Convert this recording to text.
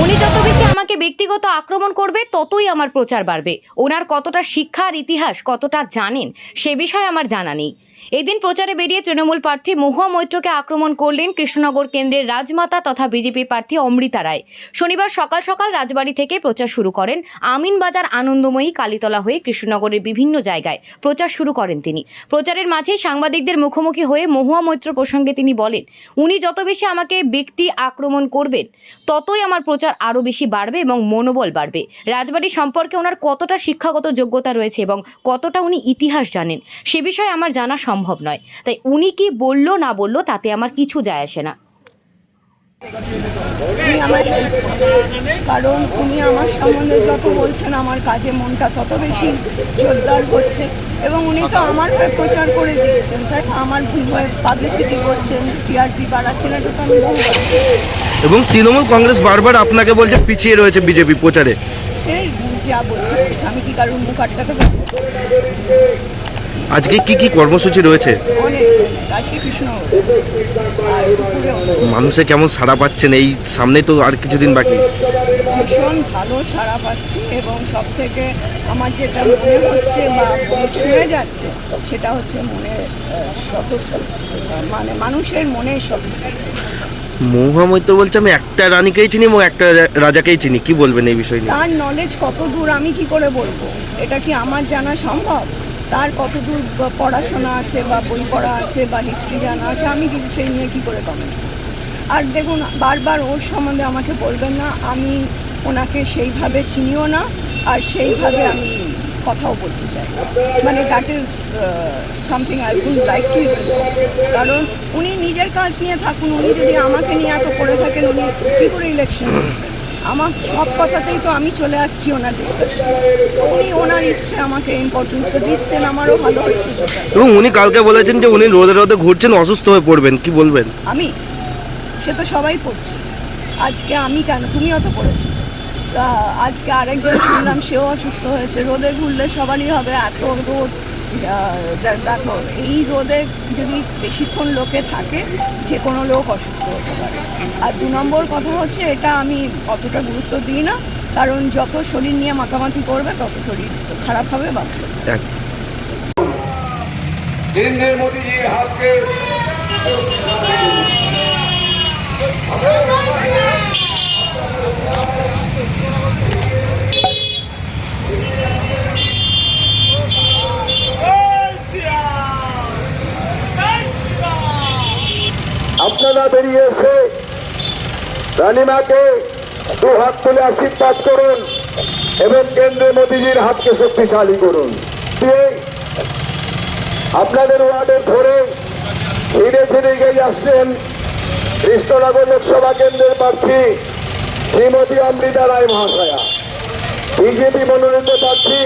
উনি যত বেশি আমাকে ব্যক্তিগত আক্রমণ করবে ততই আমার প্রচার বাড়বে। ওনার কতটা শিক্ষা আর ইতিহাস কতটা জানেন সে বিষয়ে আমার জানা নেই। এদিন প্রচারে বেরিয়ে তৃণমূল প্রার্থী মহুয়া মৈত্রকে আক্রমণ করলেন কৃষ্ণনগর কেন্দ্রের রাজমাতা তথা বিজেপি প্রার্থী অমৃতা রায়। শনিবার সকাল সকাল রাজবাড়ি থেকে প্রচার শুরু করেন। আমিনবাজার, আনন্দময়ী, কালীতলা হয়ে কৃষ্ণনগরের বিভিন্ন জায়গায় প্রচার শুরু করেন তিনি। প্রচারের মাঝে সাংবাদিকদের মুখোমুখি হয়ে মহুয়া মৈত্র প্রসঙ্গে তিনি বলেন, উনি যত বেশি আমাকে ব্যক্তি আক্রমণ করবেন ততই আমার প্রচার আরও বেশি বাড়বে এবং মনোবল বাড়বে। রাজবাড়ি সম্পর্কে ওনার কতটা শিক্ষাগত যোগ্যতা রয়েছে এবং কতটা উনি ইতিহাস জানেন সে বিষয়ে আমার জানা সম্ভব নয়। তাই উনি কি বললো না বললো তাতে আমার কিছু যায় আসে না। উনি আমার হেল্প করছেন, কারণ উনি আমার সম্বন্ধে যত বলছেন আমার কাজে মনটা তত বেশি জোরদার হচ্ছে এবং উনি তো আমার হয়ে প্রচার করে দিচ্ছেন, তাই আমার হয়ে পাবলিসিটি করছেন, টিআরপি বাড়াচ্ছেন, এটা তো আমি বহুবার। এবং তৃণমূল কংগ্রেস বারবার আপনাকে বলছে পিছিয়ে রয়েছে বিজেপি প্রচারে। সেই যা বলছে আমি কি কারণ মুখ আটকাতে পারবো? আজকে কি কি কর্মসূচি রয়েছে? অনেক। আজকে কৃষ্ণ আর মানুষে কেমন সাড়া পাচ্ছেন? এই সামনে তো আর কিছুদিন বাকি। ভীষণ ভালো সাড়া পাচ্ছি এবং সব থেকে আমার যেটা মনে হচ্ছে বা ছুঁয়ে যাচ্ছে সেটা হচ্ছে মনে মানে মানুষের মনের স্বতঃস্ফূর্ত। মহুয়া মৈত্র বলছে আমি একটা রানীকেই চিনি এবং একটা রাজাকেই চিনি, কি বলবেন এই বিষয় নিয়ে? তার নলেজ কত দূর আমি কি করে বলবো? এটা কি আমার জানা সম্ভব? তার কত দূর পড়াশোনা আছে বা বই পড়া আছে বা হিস্ট্রি জানা আছে, আমি কিন্তু সেই নিয়ে কী করে কমেন্ট করব? আর দেখুন, বারবার ওর সম্বন্ধে আমাকে বলবেন না, আমি ওনাকে সেইভাবে চিনিও না আর সেইভাবে আমি কথাও বলতে চাই। মানে that is something I would like to. কারণ উনি নিজের কাজ নিয়ে থাকুন, উনি যদি আমাকে নিয়ে এত করে থাকেন উনি কী করে ইলেকশন করবেন? আমার সব কথাতেই তো আমি চলে আসছি ওনার ডিসকাশন। উনি ওনার ইচ্ছে আমাকে ইম্পর্টেন্সটা দিচ্ছেন, আমারও ভালো হচ্ছে সেটা। এবং উনি কালকে বলেছেন যে উনি রোদে রোদে ঘুরছেন, অসুস্থ হয়ে পড়বেন, কি বলবেন? আমি সে তো সবাই পড়ছে, আজকে আমি কেন, তুমিও তো পড়েছি। আজকে আরেকজন শুনলাম সেও অসুস্থ হয়েছে। রোদে ঘুরলে সবারই হবে, এত রোদ। দেখো, এই রোদে যদি বেশিক্ষণ লোকে থাকে যে কোনো লোক অসুস্থ হতে পারে। আর 2 নম্বর কথা হচ্ছে, এটা আমি অতটা গুরুত্ব দিই না, কারণ যত শরীর নিয়ে মাতামাতি করবে তত শরীর খারাপ হবে বা কেন্দ্রের মোদীজির হাতকে আপনারা বেরিয়ে এসে রানীমাকে 2 হাত তুলে আশীর্বাদ করুন এবং কেন্দ্রে মোদীজির হাতকে শক্তিশালী করুন। আপনাদের ওয়ার্ডে ধরে ধীরে ধীরে এগিয়ে আসছেন কৃষ্ণনগর লোকসভা কেন্দ্রের প্রার্থী শ্রীমতী অমৃতা রায় মহাশয়া, বিজেপি মনোনীত প্রার্থী।